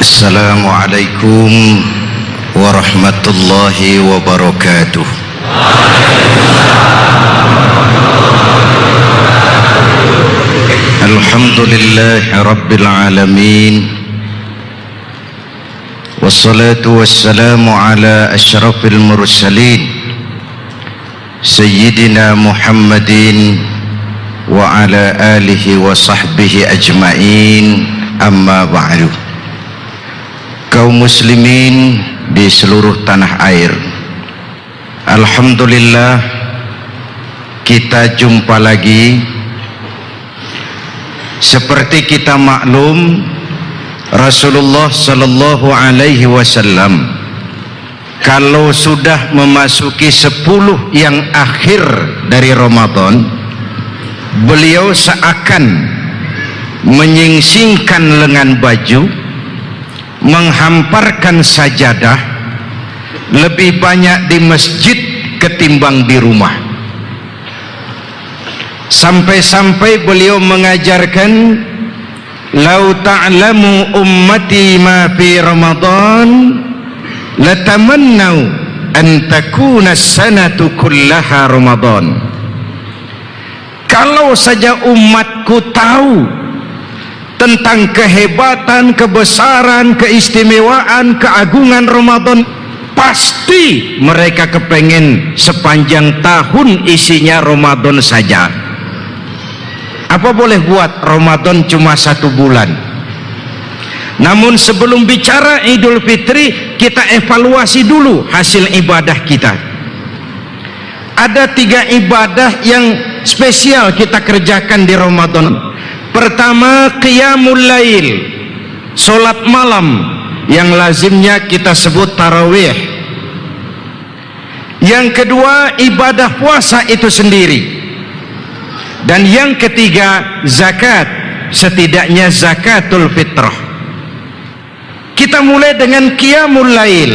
Assalamualaikum warahmatullahi wabarakatuh. Alhamdulillahi rabbil alamin. Wassalatu wassalamu ala asyrafil mursalin Sayyidina Muhammadin wa ala alihi wa sahbihi ajma'in. Amma ba'du. Kaum muslimin di seluruh tanah air, alhamdulillah kita jumpa lagi. Seperti kita maklum, Rasulullah sallallahu alaihi wasallam kalau sudah memasuki 10 yang akhir dari Ramadan, beliau seakan menyingsingkan lengan baju, menghamparkan sajadah, lebih banyak di masjid ketimbang di rumah. Sampai-sampai beliau mengajarkan, lau ta'lamu ummati ma fi Ramadan latamannau an takuna sanatu kullaha Ramadan. Kalau saja umatku tahu tentang kehebatan, kebesaran, keistimewaan, keagungan Ramadan, pasti mereka kepengen sepanjang tahun isinya Ramadan saja. Apa boleh buat Ramadan cuma 1 bulan? Namun sebelum bicara Idul Fitri, kita evaluasi dulu hasil ibadah kita. Ada 3 ibadah yang spesial kita kerjakan di Ramadan. Pertama, qiyamul lail, solat malam yang lazimnya kita sebut tarawih. Yang kedua, ibadah puasa itu sendiri. Dan yang ketiga, zakat, setidaknya zakatul fitrah. Kita mulai dengan qiyamul lail.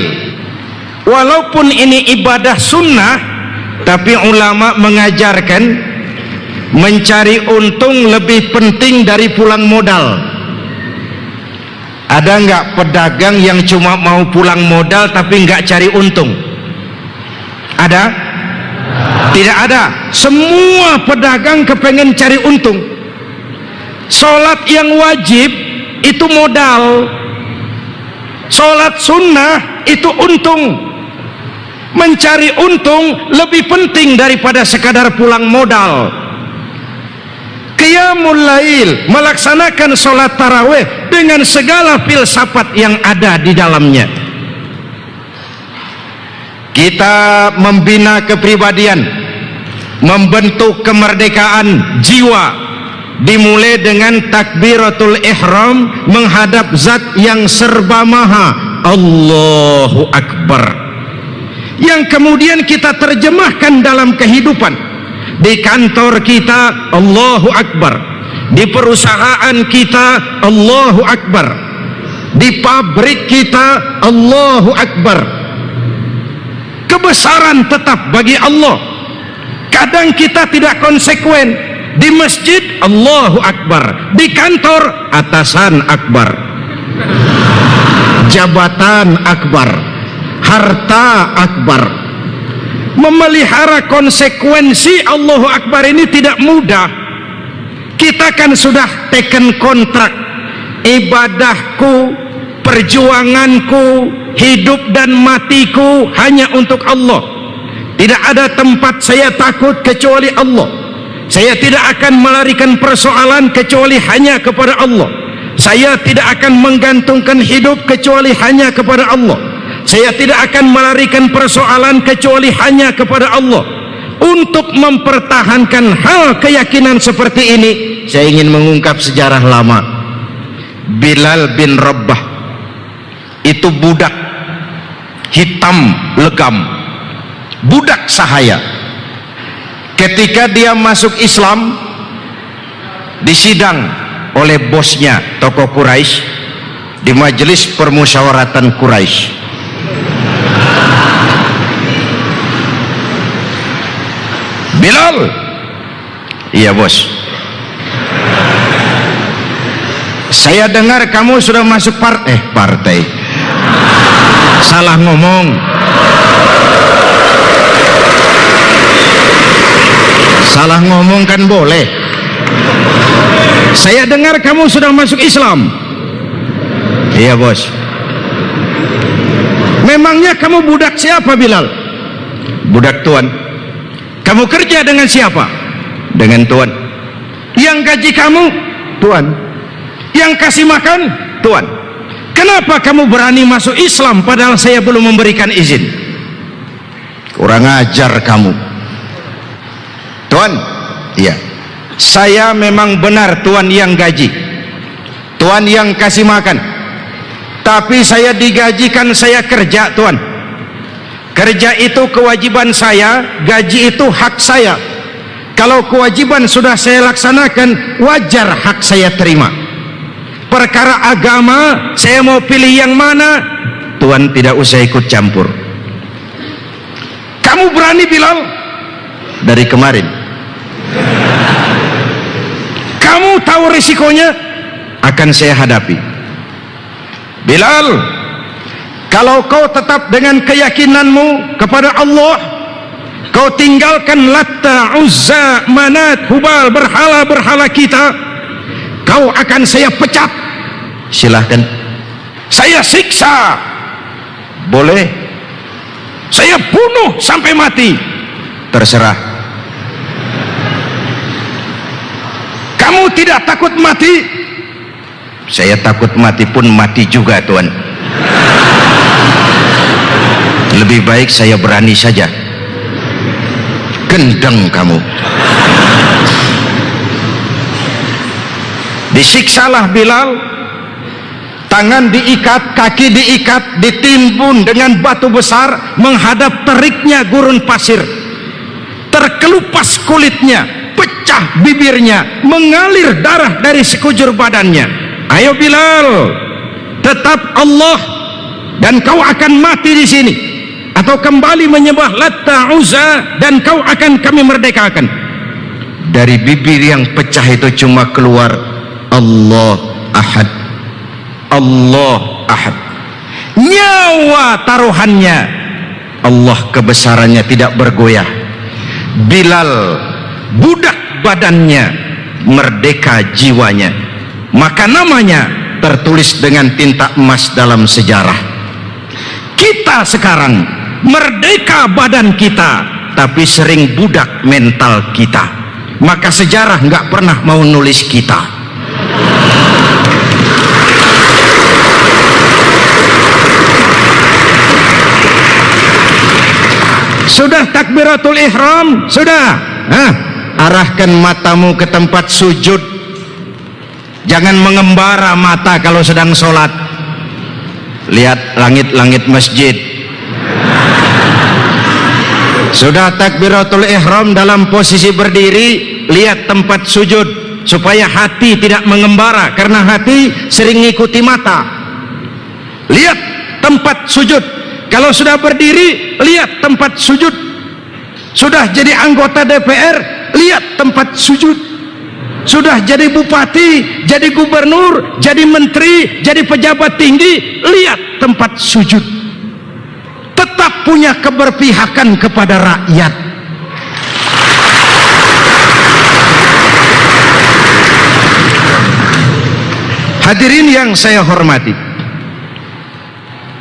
Walaupun ini ibadah sunnah, tapi ulama mengajarkan mencari untung lebih penting dari pulang modal. Ada enggak pedagang yang cuma mau pulang modal tapi enggak cari untung? Ada? Tidak ada. Semua pedagang kepengen cari untung. Sholat yang wajib itu modal, sholat sunnah itu untung. Mencari untung lebih penting daripada sekadar pulang modal. Qiyamul lail, melaksanakan sholat tarawih dengan segala filsafat yang ada di dalamnya. Kita membina kepribadian, membentuk kemerdekaan jiwa, dimulai dengan takbiratul ihram, menghadap zat yang serba maha, Allahu Akbar, yang kemudian kita terjemahkan dalam kehidupan. Di kantor kita, Allahu Akbar. Di perusahaan kita, Allahu Akbar. Di pabrik kita, Allahu Akbar. Kebesaran tetap bagi Allah. Kadang kita tidak konsekuen. Di masjid, Allahu Akbar. Di kantor, atasan akbar, jabatan akbar, harta akbar. Memelihara konsekuensi Allahu Akbar ini tidak mudah. Kita kan sudah teken kontrak, ibadahku, perjuanganku, hidup dan matiku hanya untuk Allah. Tidak ada tempat saya takut kecuali Allah. Saya tidak akan melarikan persoalan kecuali hanya kepada Allah. Saya tidak akan menggantungkan hidup kecuali hanya kepada Allah. Saya tidak akan melarikan persoalan kecuali hanya kepada Allah. Untuk mempertahankan hal keyakinan seperti ini, saya ingin mengungkap sejarah lama. Bilal bin Rabah itu budak hitam legam, budak sahaya. Ketika dia masuk Islam, disidang oleh bosnya, tokoh Quraisy, di majelis permusyawaratan Quraisy. Bilal, iya bos, Saya dengar kamu sudah masuk partai. Salah ngomong. Salah ngomong kan boleh. Saya dengar kamu sudah masuk Islam. Iya bos. Memangnya kamu budak siapa Bilal? Budak Tuan. Kamu kerja dengan siapa? Dengan Tuan. Yang gaji kamu? Tuan. Yang kasih makan? Tuan. Kenapa kamu berani masuk Islam padahal saya belum memberikan izin? Kurang ajar kamu. Tuan, iya. Saya memang benar Tuan yang gaji, Tuan yang kasih makan. Tapi saya digajikan, saya kerja Tuan. Kerja itu kewajiban saya, gaji itu hak saya. Kalau kewajiban sudah saya laksanakan, wajar hak saya terima. Perkara agama, saya mau pilih yang mana, Tuan tidak usah ikut campur. Kamu berani Bilal? Dari kemarin. Kamu tahu risikonya? Akan saya hadapi. Bilal, kalau kau tetap dengan keyakinanmu kepada Allah, kau tinggalkan Latta, Uzza, Manat, Hubal, berhala-berhala kita, kau akan saya pecat. Silahkan. Saya siksa. Boleh. Saya bunuh sampai mati. Terserah. Kamu tidak takut mati? Saya takut mati pun mati juga Tuan. Lebih baik saya berani saja. Gendeng kamu. Disiksalah Bilal. Tangan diikat, kaki diikat, ditimbun dengan batu besar, menghadap teriknya gurun pasir. Terkelupas kulitnya, pecah bibirnya, mengalir darah dari sekujur badannya. Ayo Bilal, tetap Allah dan kau akan mati di sini, atau kembali menyembah Latta, Uzza dan kau akan kami merdekakan. Dari bibir yang pecah itu cuma keluar Allah Ahad. Allah Ahad. Nyawa taruhannya, Allah kebesarannya tidak bergoyah. Bilal budak badannya, merdeka jiwanya. Maka namanya tertulis dengan tinta emas dalam sejarah. Kita sekarang merdeka badan kita, tapi sering budak mental kita. Maka sejarah nggak pernah mau nulis kita. Sudah takbiratul ihram? Sudah. Arahkan matamu ke tempat sujud. Jangan mengembara mata kalau sedang sholat. Lihat langit-langit masjid. Sudah takbiratul ihram dalam posisi berdiri, lihat tempat sujud supaya hati tidak mengembara, karena hati sering ngikuti mata. Lihat tempat sujud. Kalau sudah berdiri, lihat tempat sujud. Sudah jadi anggota DPR, lihat tempat sujud. Sudah jadi bupati, jadi gubernur, jadi menteri, jadi pejabat tinggi, lihat tempat sujud. Tetap punya keberpihakan kepada rakyat. Hadirin yang saya hormati,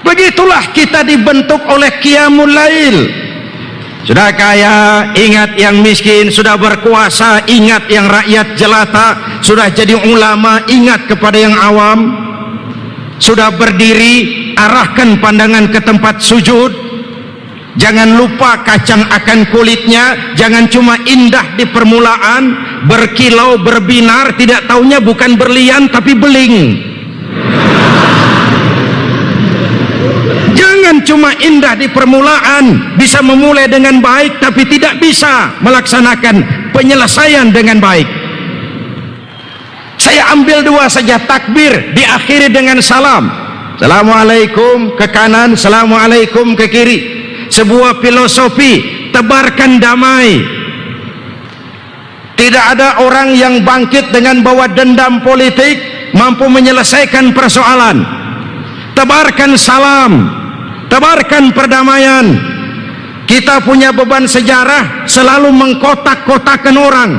begitulah kita dibentuk oleh Qiyamul Lail. Sudah kaya, ingat yang miskin. Sudah berkuasa, ingat yang rakyat jelata. Sudah jadi ulama, ingat kepada yang awam. Sudah berdiri, arahkan pandangan ke tempat sujud. Jangan lupa kacang akan kulitnya. Jangan cuma indah di permulaan, berkilau, berbinar, tidak taunya bukan berlian tapi beling. Jangan cuma indah di permulaan, bisa memulai dengan baik tapi tidak bisa melaksanakan penyelesaian dengan baik. Saya ambil dua saja, takbir diakhiri dengan salam. Assalamualaikum ke kanan, assalamualaikum ke kiri. Sebuah filosofi, tebarkan damai. Tidak ada orang yang bangkit dengan bawa dendam politik. mampu menyelesaikan persoalan. Tebarkan salam, tebarkan perdamaian. Kita punya beban sejarah selalu mengkotak-kotakan orang.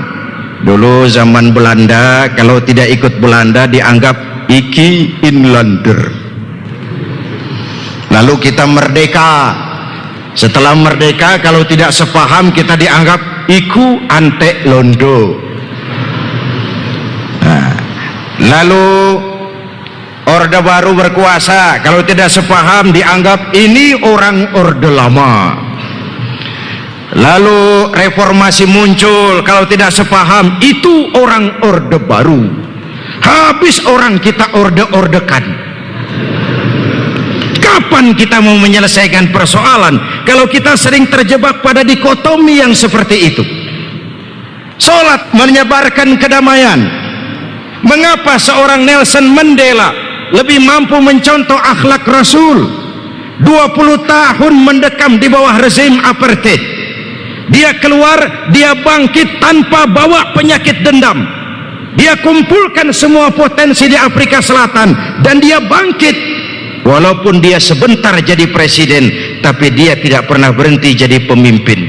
Dulu zaman Belanda, kalau tidak ikut Belanda dianggap Iki Inlander. Lalu kita merdeka. Setelah merdeka, kalau tidak sepaham kita dianggap Iku Antek Londo. Nah, lalu Orde Baru berkuasa, kalau tidak sepaham dianggap ini orang Orde Lama. Lalu reformasi muncul, kalau tidak sepaham itu orang Orde Baru. Habis orang kita orde-ordekan. Kapan kita mau menyelesaikan persoalan kalau kita sering terjebak pada dikotomi yang seperti itu? Salat menyebarkan kedamaian. Mengapa seorang Nelson Mandela lebih mampu mencontoh akhlak Rasul? 20 tahun mendekam di bawah rezim apartheid. Dia keluar, dia bangkit tanpa bawa penyakit dendam. Dia kumpulkan semua potensi di Afrika Selatan dan dia bangkit. Walaupun dia sebentar jadi presiden, tapi dia tidak pernah berhenti jadi pemimpin.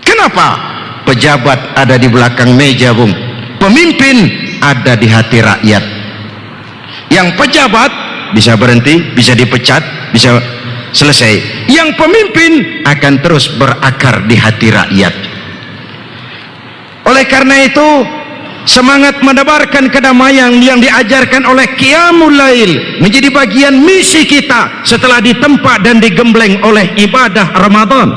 Kenapa? Pejabat ada di belakang meja, Bung. Pemimpin ada di hati rakyat. Yang pejabat bisa berhenti, bisa dipecat, bisa selesai. Yang pemimpin akan terus berakar di hati rakyat. Oleh karena itu, semangat menebarkan kedamaian yang diajarkan oleh Qiyamul Lail menjadi bagian misi kita setelah ditempa dan digembleng oleh ibadah Ramadan.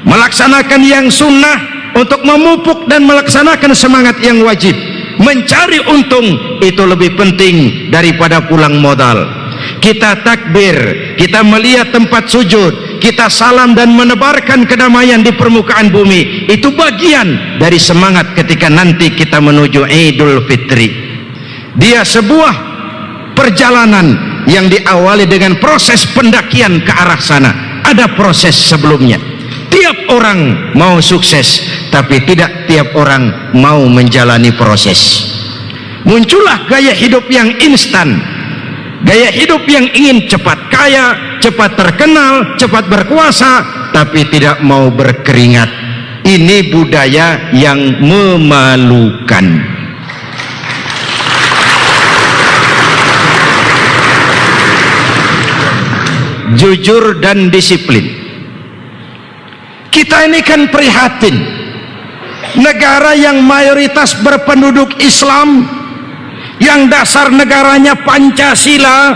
Melaksanakan yang sunnah untuk memupuk dan melaksanakan semangat yang wajib. Mencari untung itu lebih penting daripada pulang modal. Kita takbir, kita melihat tempat sujud, kita salam dan menebarkan kedamaian di permukaan bumi. Itu bagian dari semangat ketika nanti kita menuju Idul Fitri. Dia sebuah perjalanan yang diawali dengan proses pendakian ke arah sana. Ada proses sebelumnya. Tiap orang mau sukses, tapi tidak tiap orang mau menjalani proses. Muncullah gaya hidup yang instan, gaya hidup yang ingin cepat kaya, cepat terkenal, cepat berkuasa, tapi tidak mau berkeringat. Ini budaya yang memalukan. Jujur dan disiplin. Kita ini kan prihatin. Negara yang mayoritas berpenduduk Islam, yang dasar negaranya Pancasila,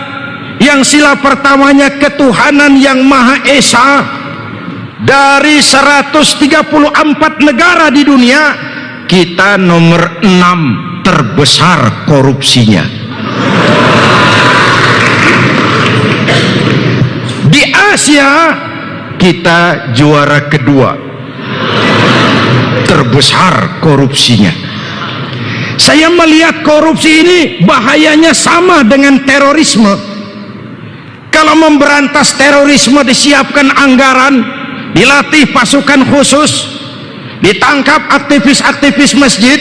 yang sila pertamanya ketuhanan yang Maha Esa, dari 134 negara di dunia, kita nomor 6 terbesar korupsinya. Di Asia kita juara kedua terbesar korupsinya. Saya melihat korupsi ini bahayanya sama dengan terorisme. Kalau memberantas terorisme disiapkan anggaran, dilatih pasukan khusus, ditangkap aktivis-aktivis masjid.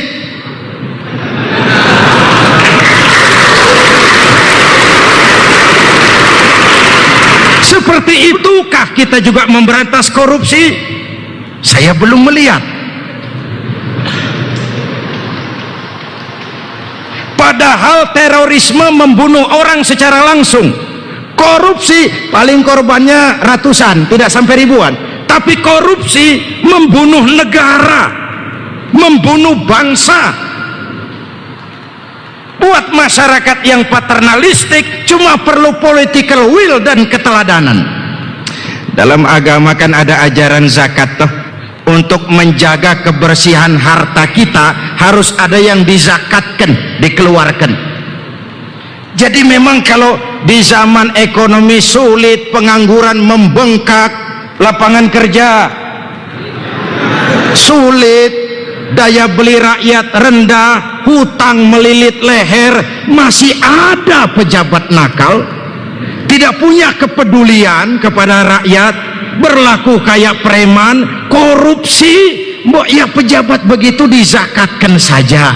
Seperti itukah kita juga memberantas korupsi? Saya belum melihat. Padahal terorisme membunuh orang secara langsung. Korupsi paling korbannya ratusan, tidak sampai ribuan. Tapi korupsi membunuh negara, membunuh bangsa. Buat masyarakat yang paternalistik cuma perlu political will dan keteladanan. Dalam agama kan ada ajaran zakat toh. Untuk menjaga kebersihan harta kita harus ada yang dizakatkan, dikeluarkan. Jadi memang kalau di zaman ekonomi sulit, pengangguran membengkak, lapangan kerja sulit, daya beli rakyat rendah, hutang melilit leher, masih ada pejabat nakal, tidak punya kepedulian kepada rakyat, berlaku kayak preman, korupsi. Mbok ya pejabat begitu dizakatkan saja.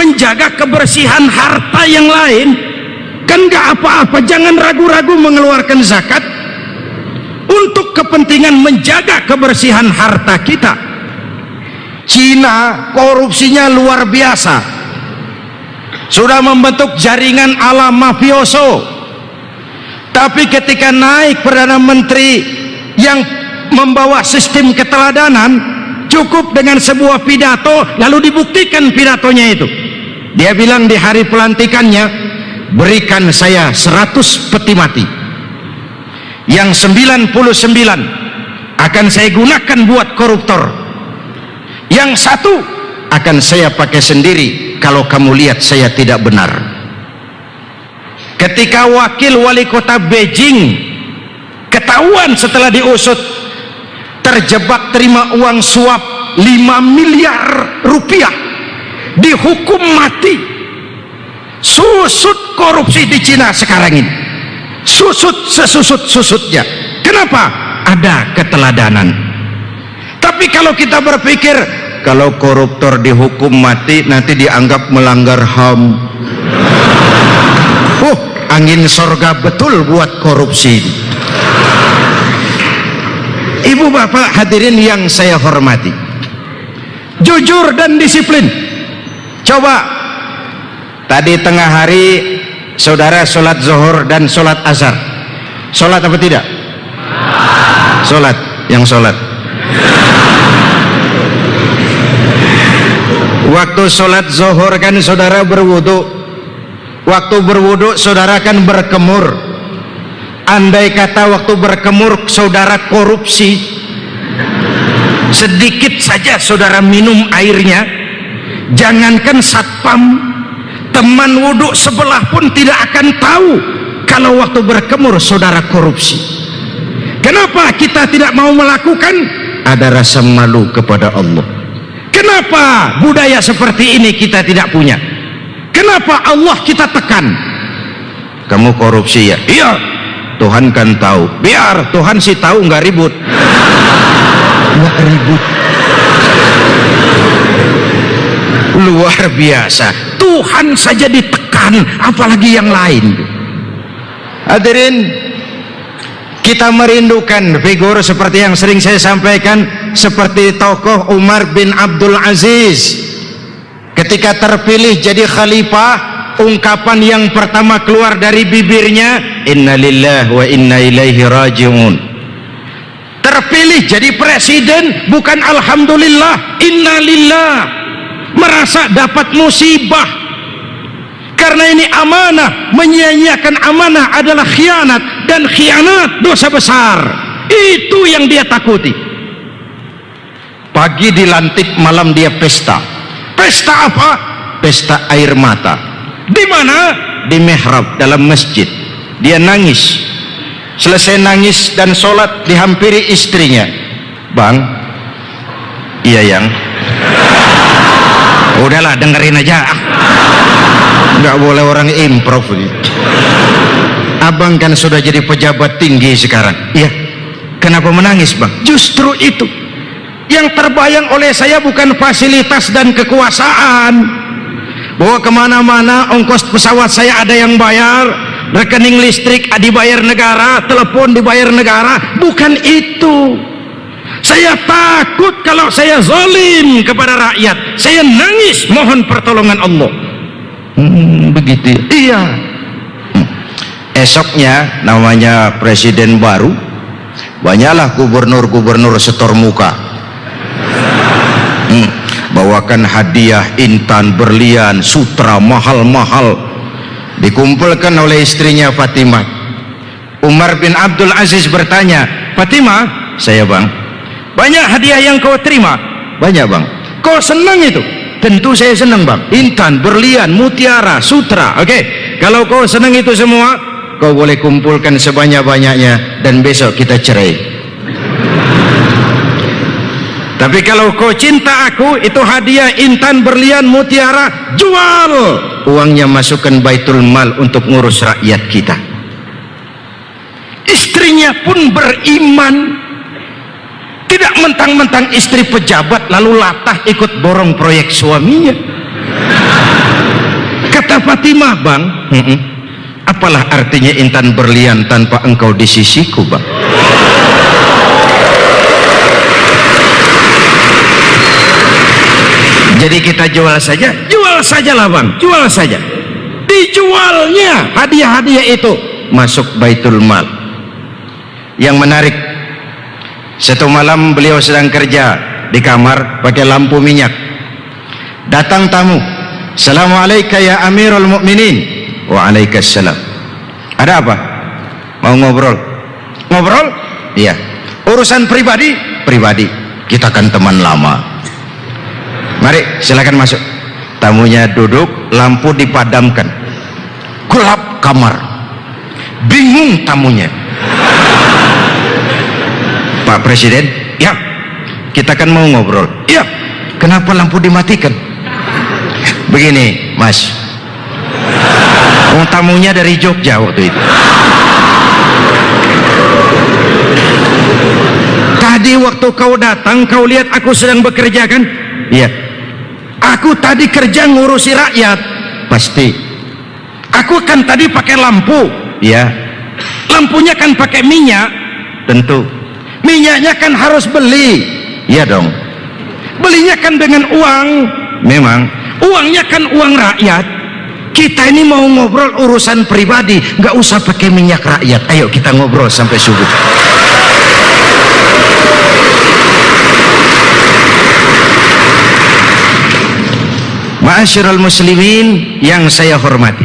menjaga kebersihan harta yang lain, kan gak apa-apa, jangan ragu-ragu mengeluarkan zakat untuk kepentingan menjaga kebersihan harta kita. Cina korupsinya luar biasa, sudah membentuk jaringan ala mafioso, tapi ketika naik Perdana Menteri yang membawa sistem keteladanan, cukup dengan sebuah pidato lalu dibuktikan pidatonya itu. Dia bilang di hari pelantikannya, berikan saya 100 peti mati, yang 99 akan saya gunakan buat koruptor, yang 1 akan saya pakai sendiri kalau kamu lihat saya tidak benar. Ketika wakil wali kota Beijing ketahuan setelah diusut terjebak terima uang suap 5 miliar rupiah, dihukum mati. Susut korupsi di Cina sekarang ini, susut sesusut-susutnya. Kenapa? Ada keteladanan. Tapi kalau kita berpikir kalau koruptor dihukum mati nanti dianggap melanggar HAM, angin sorga betul buat korupsi. Ibu bapak hadirin yang saya hormati, jujur dan disiplin. Coba tadi tengah hari saudara sholat zuhur dan sholat asar, sholat apa tidak? Sholat. Yang sholat waktu sholat zuhur kan saudara berwudu, waktu berwudu saudara kan berkemur. Andai kata waktu berkemur saudara korupsi, sedikit saja saudara minum airnya, jangankan satpam, teman wudhu sebelah pun tidak akan tahu kalau waktu berkemur saudara korupsi. Kenapa kita tidak mau melakukan? Ada rasa malu kepada Allah. Kenapa budaya seperti ini kita tidak punya? Kenapa Allah kita tekan? Kamu korupsi ya? Iya, Tuhan kan tahu. Biar Tuhan sih tahu, nggak ribut. Nggak ribut. Luar biasa. Tuhan saja ditekan, apalagi yang lain. Hadirin, kita merindukan figur seperti yang sering saya sampaikan, seperti tokoh Umar bin Abdul Aziz. Ketika terpilih jadi khalifah, ungkapan yang pertama keluar dari bibirnya, inna lillahi wa inna ilaihi raji'un. Terpilih jadi presiden, bukan alhamdulillah, inna lillah, merasa dapat musibah. Karena ini amanah, menyia-nyiakan amanah adalah khianat, dan khianat dosa besar. Itu yang dia takuti. Pagi dilantik, malam dia pesta. Pesta apa? Pesta air mata. Di mana? Di mihrab dalam masjid. Dia nangis. Selesai nangis dan sholat, dihampiri istrinya. Bang, iya yang, udahlah dengerin aja. Nggak boleh orang improv. Abang kan sudah jadi pejabat tinggi sekarang. Iya. Kenapa menangis bang? Justru itu yang terbayang oleh saya, bukan fasilitas dan kekuasaan, bahwa kemana-mana ongkos pesawat saya ada yang bayar, rekening listrik dibayar negara, telepon dibayar negara. Bukan itu. Saya takut kalau saya zalim kepada rakyat, saya nangis mohon pertolongan Allah. Begitu. Iya. Esoknya namanya presiden baru, banyaklah gubernur-gubernur setor muka, bawakan hadiah intan, berlian, sutra mahal-mahal, dikumpulkan oleh istrinya Fatimah. Umar bin Abdul Aziz bertanya, Fatimah, saya bang, banyak hadiah yang kau terima? Banyak bang. Kau senang itu? Tentu saya senang bang. Intan, berlian, mutiara, sutra. Oke, kalau kau senang itu semua, kau boleh kumpulkan sebanyak-banyaknya dan besok kita cerai. Tapi kalau kau cinta aku, itu hadiah intan, berlian, mutiara, jual. Uangnya masukkan baitul mal untuk ngurus rakyat kita. Istrinya pun beriman. Tidak mentang-mentang istri pejabat lalu latah ikut borong proyek suaminya. Kata Fatimah, bang, apalah artinya intan berlian tanpa engkau di sisiku, bang? Jadi kita jual sajalah bang, jual saja. Dijualnya hadiah-hadiah itu masuk Baitul Mal. Yang menarik, satu malam beliau sedang kerja di kamar pakai lampu minyak. Datang tamu, "Assalamualaikum ya Amirul Mukminin." "Waalaikumsalam." "Ada apa?" "Mau ngobrol." "Ngobrol?" "Iya." "Urusan pribadi?" "Pribadi. Kita kan teman lama." "Mari silakan masuk." Tamunya duduk, lampu dipadamkan, gelap kamar, bingung tamunya. "Pak Presiden?" "Ya." "Kita kan mau ngobrol." "Ya." "Kenapa lampu dimatikan?" "Begini mas, tamunya dari Jogja waktu itu. Tadi waktu kau datang, kau lihat aku sedang bekerja kan?" "Iya." "Aku tadi kerja ngurusi rakyat." "Pasti." "Aku kan tadi pakai lampu." "Ya." "Lampunya kan pakai minyak." "Tentu." "Minyaknya kan harus beli." "Ya dong." "Belinya kan dengan uang." "Memang." "Uangnya kan uang rakyat. Kita ini mau ngobrol urusan pribadi, nggak usah pakai minyak rakyat. Ayo kita ngobrol sampai subuh." Ma'asyiral muslimin yang saya hormati,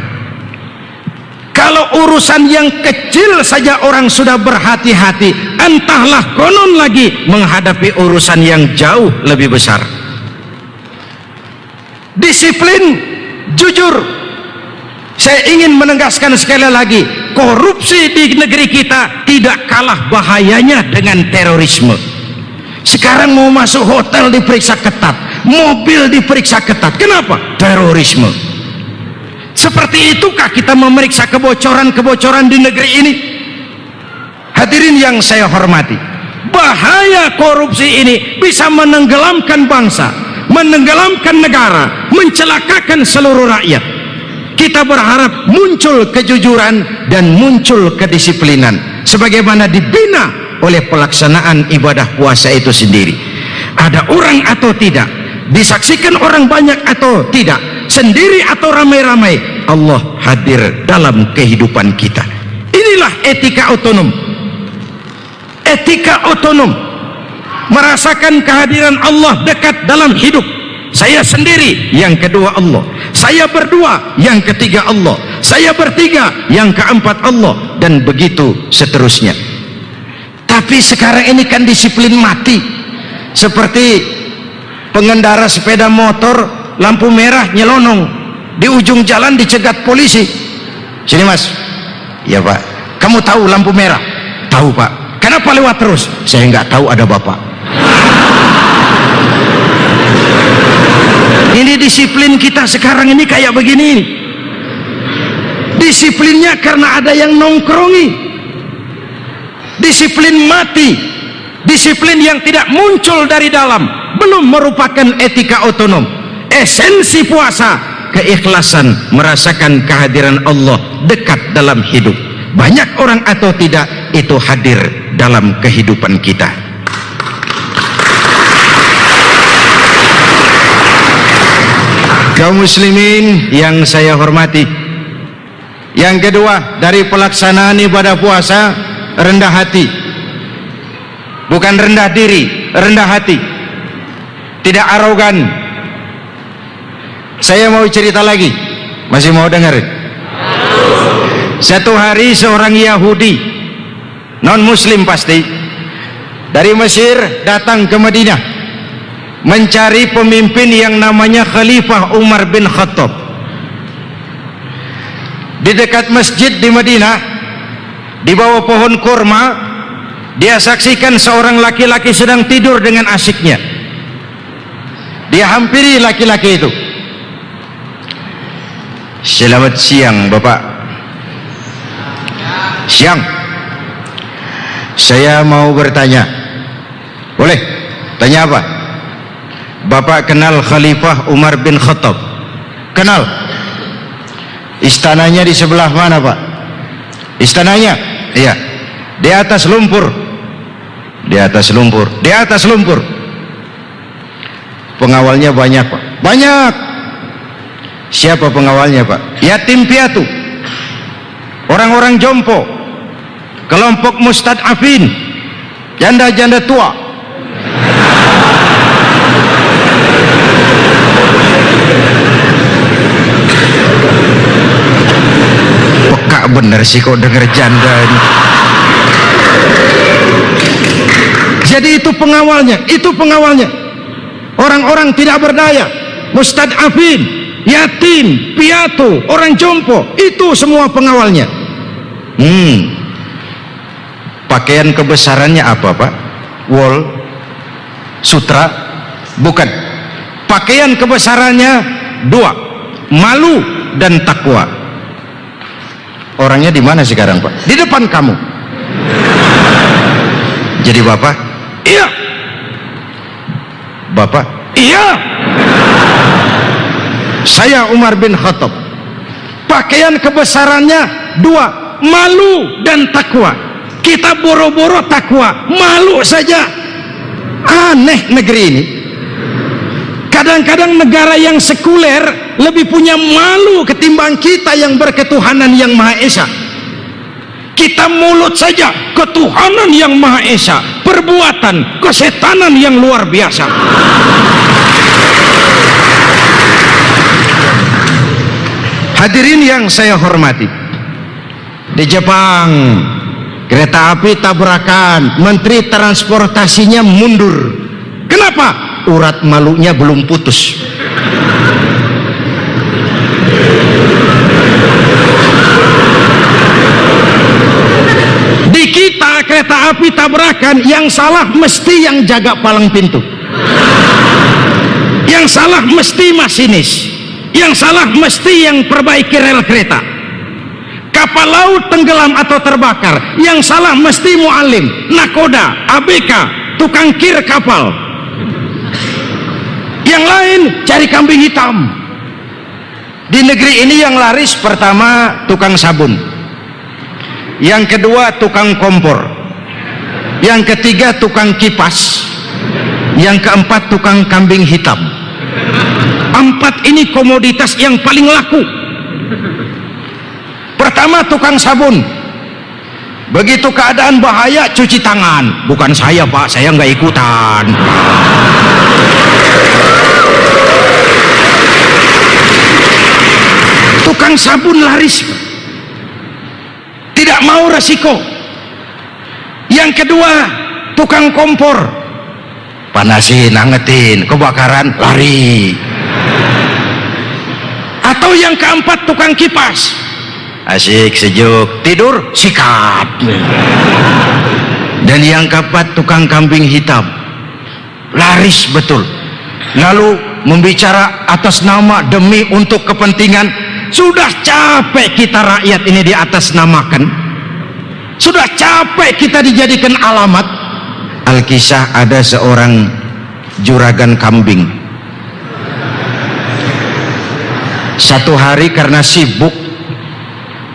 kalau urusan yang kecil saja orang sudah berhati-hati, entahlah konon lagi menghadapi urusan yang jauh lebih besar. Disiplin, jujur. Saya ingin menegaskan sekali lagi, korupsi di negeri kita tidak kalah bahayanya dengan terorisme. Sekarang mau masuk hotel diperiksa ketat, mobil diperiksa ketat. Kenapa? Terorisme. Seperti itukah kita memeriksa kebocoran-kebocoran di negeri ini? Hadirin yang saya hormati, bahaya korupsi ini bisa menenggelamkan bangsa, menenggelamkan negara, mencelakakan seluruh rakyat. Kita berharap muncul kejujuran dan muncul kedisiplinan sebagaimana dibina oleh pelaksanaan ibadah puasa itu sendiri. Ada orang atau tidak, disaksikan orang banyak atau tidak, sendiri atau ramai-ramai, Allah hadir dalam kehidupan kita. Inilah etika otonom. Etika otonom, merasakan kehadiran Allah dekat dalam hidup. Saya sendiri, yang kedua Allah. Saya berdua, yang ketiga Allah. Saya bertiga, yang keempat Allah, dan begitu seterusnya. Tapi sekarang ini kan disiplin mati. Seperti pengendara sepeda motor, lampu merah nyelonong, di ujung jalan dicegat polisi. "Sini mas." "Ya pak." "Kamu tahu lampu merah?" "Tahu pak." "Kenapa lewat terus?" "Saya nggak tahu, ada bapak." Ini disiplin kita sekarang ini kayak begini. Disiplinnya karena ada yang nongkrongi. Disiplin mati, disiplin yang tidak muncul dari dalam, belum merupakan etika otonom. Esensi puasa, keikhlasan, merasakan kehadiran Allah dekat dalam hidup. Banyak orang atau tidak, itu hadir dalam kehidupan kita. Kaum muslimin yang saya hormati, yang kedua dari pelaksanaan ibadah puasa, rendah hati. Bukan rendah diri, rendah hati. Tidak arogan. Saya mau cerita lagi. Masih mau dengar? Satu hari seorang Yahudi, non muslim pasti, dari Mesir datang ke Madinah mencari pemimpin yang namanya Khalifah Umar bin Khattab. Di dekat masjid di Madinah, di bawah pohon kurma, dia saksikan seorang laki-laki sedang tidur dengan asyiknya. Dia hampiri laki-laki itu. "Selamat siang bapak." "Siang. Saya mau bertanya." "Boleh, tanya apa?" "Bapak kenal Khalifah Umar bin Khattab?" "Kenal." Istananya di sebelah mana, Pak? Istananya? Iya. Di atas lumpur. Di atas lumpur. Di atas lumpur. Pengawalnya banyak, Pak. Banyak. Siapa pengawalnya, Pak? Yatim piatu, orang-orang jompo, kelompok mustad'afin, janda-janda tua. Peka bener sih kok denger janda ini. Jadi itu pengawalnya, orang-orang tidak berdaya, mustad'afin, yatim, piatu, orang jompo, itu semua pengawalnya. Pakaian kebesarannya apa, Pak? Wol, sutra? Bukan. Pakaian kebesarannya dua, malu dan takwa. Orangnya di mana sekarang, Pak? Di depan kamu. Jadi Bapak? Iya. Bapak? Iya. Saya Umar bin Khattab. Pakaian kebesarannya dua, malu dan takwa. Kita boro-boro takwa, malu saja. Aneh negeri ini. Kadang-kadang negara yang sekuler lebih punya malu ketimbang kita yang berketuhanan yang Maha Esa. Kita mulut saja ketuhanan yang Maha Esa, perbuatan kesetanan yang luar biasa. Hadirin yang saya hormati, di Jepang kereta api tabrakan, menteri transportasinya mundur. Kenapa? Urat malunya belum putus. Di kita kereta api tabrakan, yang salah mesti yang jaga palang pintu, yang salah mesti masinis, yang salah mesti yang perbaiki rel kereta. Kapal laut tenggelam atau terbakar, yang salah mesti muallim, nakoda, ABK, tukang kir kapal. Yang lain cari kambing hitam. Di negeri ini yang laris pertama tukang sabun, yang kedua tukang kompor, yang ketiga tukang kipas, yang keempat tukang kambing hitam. Empat ini komoditas yang paling laku. Pertama tukang sabun, begitu keadaan bahaya cuci tangan. Bukan saya, Pak, saya nggak ikutan. Tukang sabun laris, tidak mau resiko. Yang kedua tukang kompor, panasin, angetin, kebakaran, lari. Atau yang keempat tukang kipas, asik sejuk, tidur sikat. Dan yang keempat tukang kambing hitam, laris betul. Lalu membicara atas nama demi untuk kepentingan. Sudah capek kita rakyat ini di atas namakan, sudah capek kita dijadikan alamat. Alkisah ada seorang juragan kambing. Satu hari karena sibuk,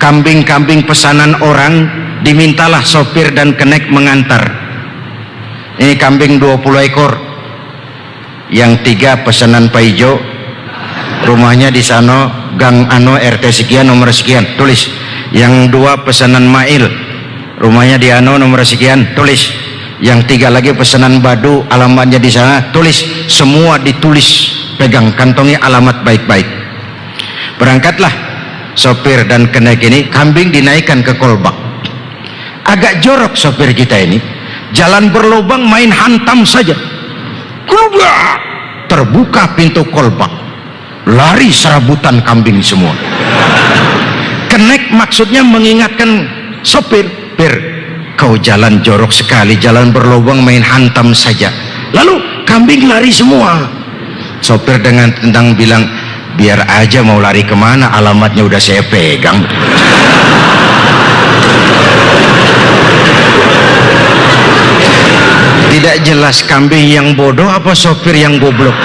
kambing-kambing pesanan orang dimintalah sopir dan kenek mengantar. Ini kambing 20 ekor, yang 3 pesanan Pak Ijo, rumahnya di sana, Gang Ano, RT sekian, nomor sekian, tulis. Yang 2 pesanan Mail, rumahnya di Ano, nomor sekian, tulis. Yang 3 lagi pesanan Badu, alamatnya di sana, tulis. Semua ditulis, pegang, kantongi alamat baik-baik. Berangkatlah sopir dan kenek ini, kambing dinaikkan ke kolbak. Agak jorok sopir kita ini, jalan berlubang main hantam saja. Kolbak, terbuka pintu kolbak, lari serabutan kambing semua. Kenek maksudnya mengingatkan sopir, "Bir, kau jalan jorok sekali, jalan berlubang main hantam saja." Lalu kambing lari semua. Sopir dengan tentang bilang, "Biar aja mau lari kemana, alamatnya udah saya pegang." Tidak jelas kambing yang bodoh apa sopir yang goblok.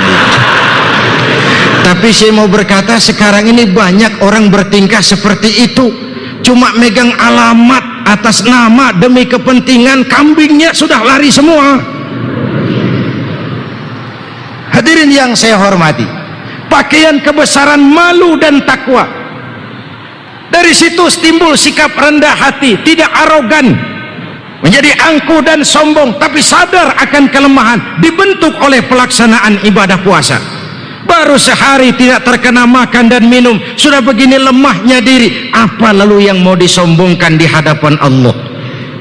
Tapi saya mau berkata, sekarang ini banyak orang bertingkah seperti itu, cuma megang alamat atas nama demi kepentingan, kambingnya sudah lari semua. Hadirin yang saya hormati, pakaian kebesaran malu dan takwa. Dari situ timbul sikap rendah hati, tidak arogan, menjadi angkuh dan sombong, tapi sadar akan kelemahan, dibentuk oleh pelaksanaan ibadah puasa. Baru sehari tidak terkena makan dan minum, sudah begini lemahnya diri. Apa lalu yang mau disombongkan di hadapan Allah?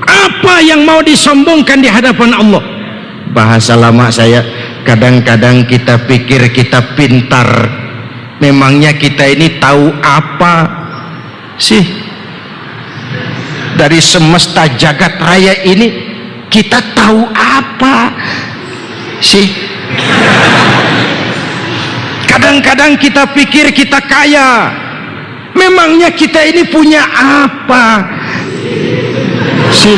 Apa yang mau disombongkan di hadapan Allah? Bahasa lama saya, kadang-kadang kita pikir kita pintar, memangnya kita ini tahu apa sih? Dari semesta jagat raya ini kita tahu apa sih? Kadang-kadang kita pikir kita kaya, memangnya kita ini punya apa sih?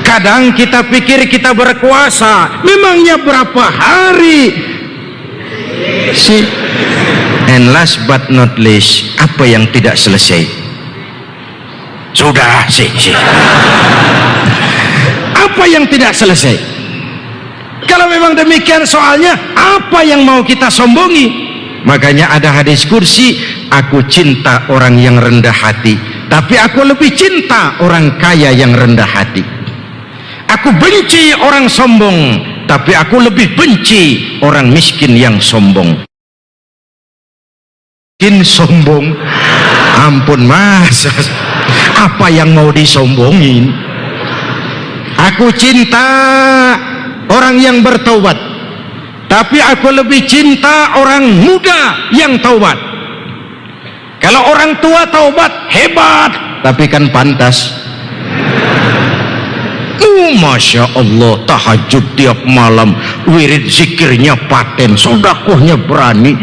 Kadang kita pikir kita berkuasa, memangnya berapa hari sih? And last but not least, apa yang tidak selesai? Sudah sih. Apa yang tidak selesai? Kalau memang demikian soalnya, apa yang mau kita sombongi? Makanya ada hadis kursi, aku cinta orang yang rendah hati, tapi aku lebih cinta orang kaya yang rendah hati. Aku benci orang sombong, tapi aku lebih benci orang miskin yang sombong. Miskin sombong, ampun mas, apa yang mau disombongin? Aku cinta orang yang bertaubat, tapi aku lebih cinta orang muda yang taubat. Kalau orang tua taubat hebat, tapi kan pantas. Masya Allah, tahajud tiap malam, wirid zikirnya paten, sedekahnya berani,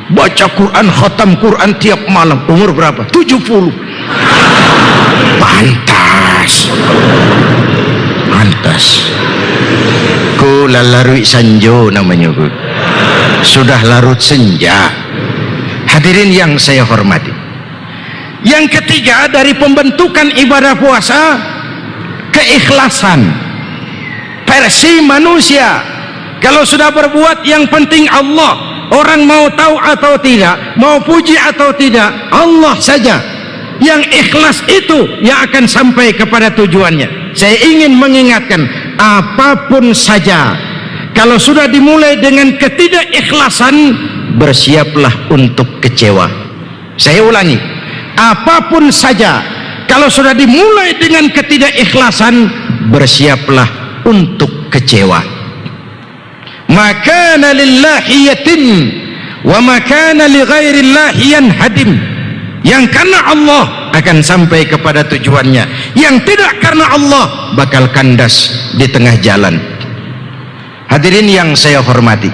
baca Quran, khatam Quran tiap malam. Umur berapa? 70. Pantas. Kula larut sanjo namanya, sudah larut senja. Hadirin yang saya hormati, yang ketiga dari pembentukan ibadah puasa, keikhlasan. Versi manusia, kalau sudah berbuat yang penting Allah, orang mau tahu atau tidak, mau puji atau tidak, Allah saja yang ikhlas, itu yang akan sampai kepada tujuannya. Saya ingin mengingatkan, apapun saja kalau sudah dimulai dengan ketidakikhlasan, bersiaplah untuk kecewa. Saya ulangi, apapun saja kalau sudah dimulai dengan ketidakikhlasan, bersiaplah untuk kecewa. Makana lillahi yatim wa makana li ghairillahi yanhadim. Yang karena Allah akan sampai kepada tujuannya, yang tidak karena Allah bakal kandas di tengah jalan. Hadirin yang saya hormati,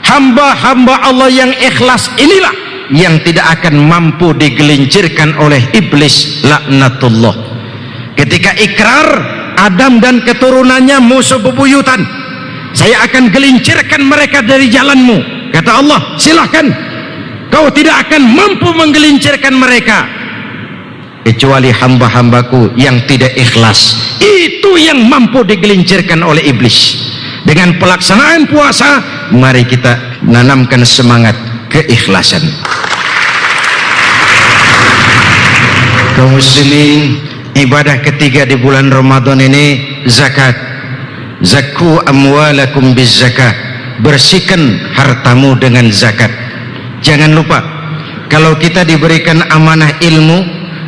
hamba-hamba Allah yang ikhlas inilah yang tidak akan mampu digelincirkan oleh iblis laknatullah. Ketika ikrar, Adam dan keturunannya musuh bebuyutan, saya akan gelincirkan mereka dari jalanmu. Kata Allah, silahkan, kau tidak akan mampu menggelincirkan mereka kecuali hamba-hambaku yang tidak ikhlas. Itu yang mampu digelincirkan oleh iblis. Dengan pelaksanaan puasa, mari kita nanamkan semangat keikhlasan. Kaum muslimin, ibadah ketiga di bulan Ramadan ini zakat. Zakku amwalakum biz zakah. Bersihkan hartamu dengan zakat. Jangan lupa, kalau kita diberikan amanah ilmu,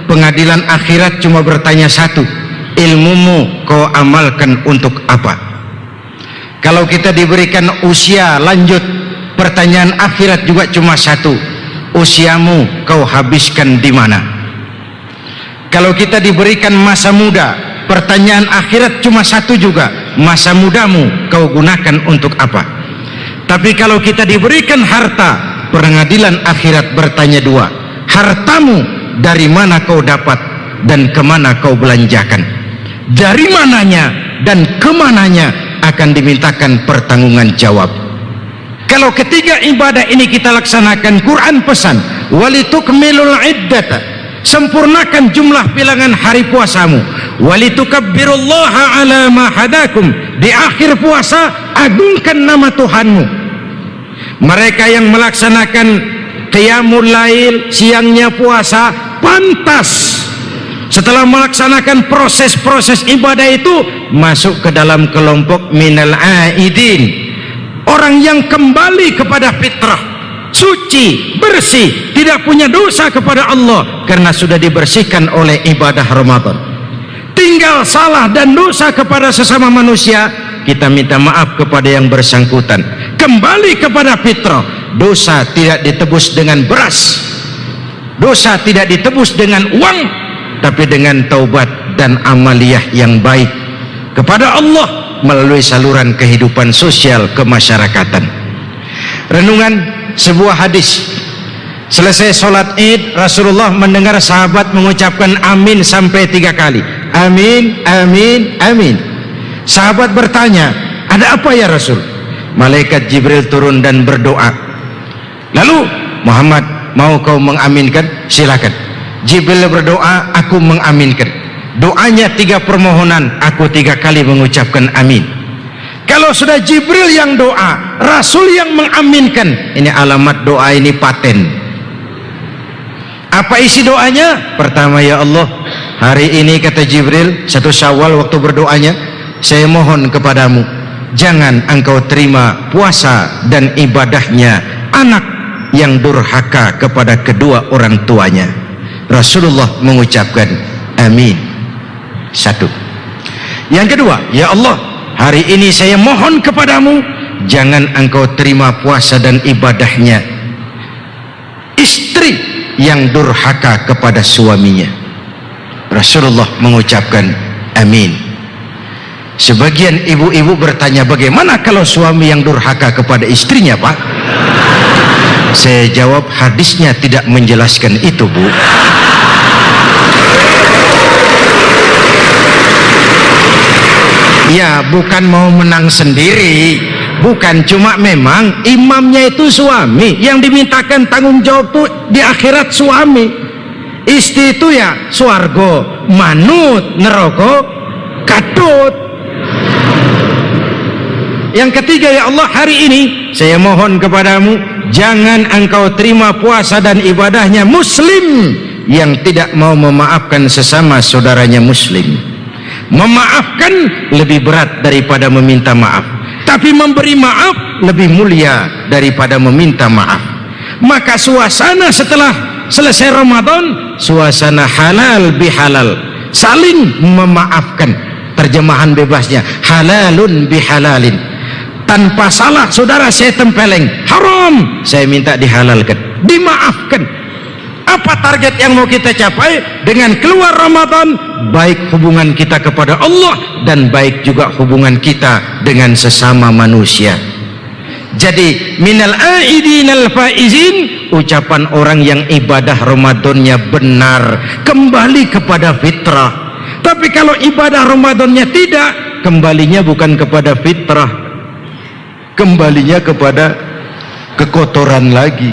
pengadilan akhirat cuma bertanya satu, ilmumu kau amalkan untuk apa? Kalau kita diberikan usia lanjut, pertanyaan akhirat juga cuma satu, usiamu kau habiskan di mana? Kalau kita diberikan masa muda, pertanyaan akhirat cuma satu juga, masa mudamu kau gunakan untuk apa? Tapi kalau kita diberikan harta, pengadilan akhirat bertanya dua, hartamu dari mana kau dapat dan kemana kau belanjakan? Dari mananya dan kemananya akan dimintakan pertanggungan jawab. Kalau ketiga ibadah ini kita laksanakan, Quran pesan, walitukmilul iddata, sempurnakan jumlah bilangan hari puasamu, walitukabbirullaha ala ma hadakum, di akhir puasa agungkan nama Tuhanmu. Mereka yang melaksanakan qiyamul lail, siangnya puasa, pantas setelah melaksanakan proses-proses ibadah itu masuk ke dalam kelompok minal aidin, orang yang kembali kepada fitrah, suci, bersih, tidak punya dosa kepada Allah karena sudah dibersihkan oleh ibadah Ramadan. Tinggal salah dan dosa kepada sesama manusia, kita minta maaf kepada yang bersangkutan, kembali kepada fitrah. Dosa tidak ditebus dengan beras, dosa tidak ditebus dengan uang, tapi dengan taubat dan amaliyah yang baik kepada Allah melalui saluran kehidupan sosial kemasyarakatan. Renungan sebuah hadis, selesai sholat id Rasulullah mendengar sahabat mengucapkan amin sampai 3 kali, amin, amin, amin. Sahabat bertanya, ada apa ya Rasul? Malaikat Jibril turun dan berdoa. Lalu, Muhammad, mau kau mengaminkan? Silakan. Jibril berdoa, aku mengaminkan. Doanya 3 permohonan, aku 3 kali mengucapkan amin. Kalau sudah Jibril yang doa, Rasul yang mengaminkan, ini alamat doa ini paten. Apa isi doanya? Pertama, ya Allah, hari ini kata Jibril 1 Syawal waktu berdoanya, saya mohon kepadamu, jangan engkau terima puasa dan ibadahnya anak yang durhaka kepada kedua orang tuanya. Rasulullah mengucapkan amin. 1. Yang kedua, ya Allah, hari ini saya mohon kepadamu, jangan engkau terima puasa dan ibadahnya istri yang durhaka kepada suaminya. Rasulullah mengucapkan amin. Sebagian ibu-ibu bertanya, bagaimana kalau suami yang durhaka kepada istrinya, Pak? Saya jawab, hadisnya tidak menjelaskan itu, Bu. Ya, bukan mau menang sendiri, bukan, cuma memang imamnya itu suami, yang dimintakan tanggung jawab tuh di akhirat suami. Istri itu ya swargo, manut, neraka, katut. Yang ketiga, ya Allah, hari ini saya mohon kepadamu, jangan engkau terima puasa dan ibadahnya muslim yang tidak mau memaafkan sesama saudaranya muslim. Memaafkan lebih berat daripada meminta maaf, tapi memberi maaf lebih mulia daripada meminta maaf. Maka suasana setelah selesai Ramadan, suasana halal bihalal, saling memaafkan. Terjemahan bebasnya, halalun bihalalin. Tanpa salah saudara saya tempeleng, haram saya minta dihalalkan, dimaafkan. Apa target yang mau kita capai dengan keluar Ramadan? Baik hubungan kita kepada Allah dan baik juga hubungan kita dengan sesama manusia. Jadi minal aidin al faizin, ucapan orang yang ibadah Ramadannya benar, kembali kepada fitrah. Tapi kalau ibadah Ramadannya tidak, kembalinya bukan kepada fitrah, kembalinya kepada kekotoran lagi.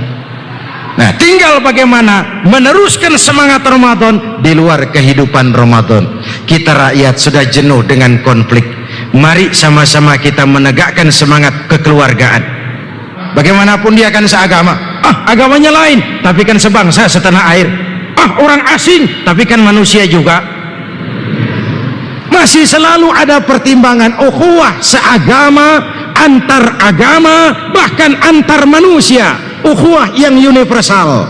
Nah, tinggal bagaimana meneruskan semangat Ramadan di luar kehidupan Ramadan. Kita rakyat sudah jenuh dengan konflik. Mari sama-sama kita menegakkan semangat kekeluargaan. Bagaimanapun dia kan seagama, agamanya lain, tapi kan sebangsa setanah air. Orang asing, tapi kan manusia juga. Masih selalu ada pertimbangan ukhuwah seagama, antar agama, bahkan antar manusia. Ukhuwah yang universal.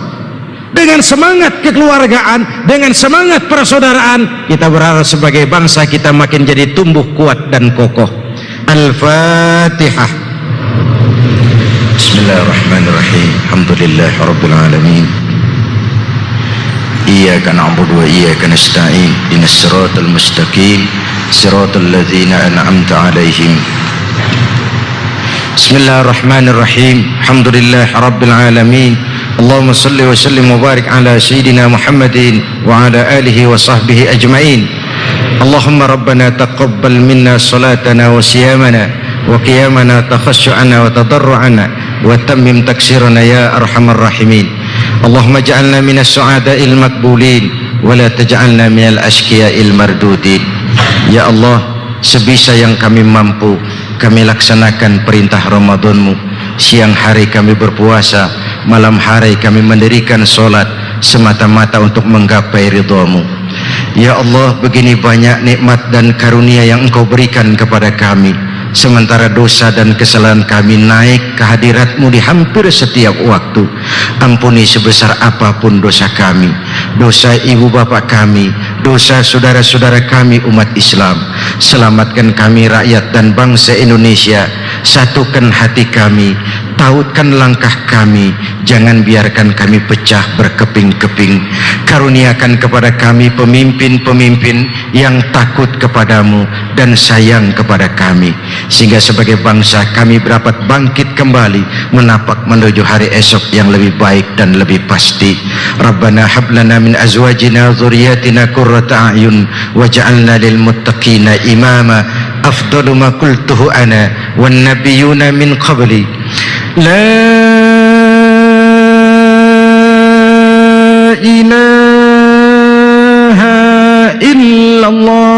Dengan semangat kekeluargaan, dengan semangat persaudaraan, kita berharap sebagai bangsa kita makin jadi tumbuh kuat dan kokoh. Al-Fatihah. Bismillahirrahmanirrahim. Alhamdulillahi rabbil alamin. Iyyaka na'budu wa iyyaka nasta'in. Ihdinas siratal mustaqim, siratal ladzina an'amta 'alaihim. Bismillahirrahmanirrahim. Alhamdulillahi rabbil alamin. Allahumma salli wa sallim wa barik ala sayyidina Muhammadin wa ala alihi wa sahbihi ajma'in. Allahumma rabbana taqabbal minna salatana wa siyamana wa qiyamana takhashu'ana wa tadarru'ana وتمم تكسيرنا يا أرحم الراحمين. اللهم اجعلنا من السعداء المقبولين ولا تجعلنا من الأشقياء المردودين. Ya Allah, sebisa yang kami mampu, kami laksanakan perintah Ramadan-Mu. Siang hari kami berpuasa, malam hari kami mendirikan solat semata-mata untuk menggapai ridha-Mu. Ya Allah, begini banyak nikmat dan karunia yang Engkau berikan kepada kami, sementara dosa dan kesalahan kami naik ke hadirat-Mu di hampir setiap waktu. Ampuni sebesar apapun dosa kami, dosa ibu bapak kami, dosa saudara-saudara kami umat Islam. Selamatkan kami rakyat dan bangsa Indonesia, satukan hati kami, tautkan langkah kami, jangan biarkan kami pecah berkeping-keping. Karuniakan kepada kami pemimpin-pemimpin yang takut kepadamu dan sayang kepada kami, sehingga sebagai bangsa kami dapat bangkit kembali menapak menuju hari esok yang lebih baik dan lebih pasti. Rabbana hablana min azwajina dzurriyyatina qurrata a'yun waj'alna lil muttaqina imama. Afdalu ma qultuhu ana wan nabiyyuna min qabli la ilaha illallah.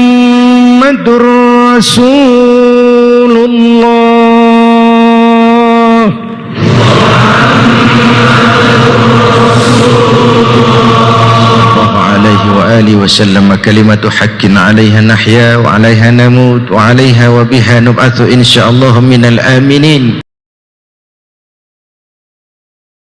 Muhammadur Rasulullah. Alaihi wa alihi wasallam. Kalimatu haqqin 'alaiha nahya wa 'alaiha namut wa 'alaiha wa biha nub'atsu insyaallah minal aminin.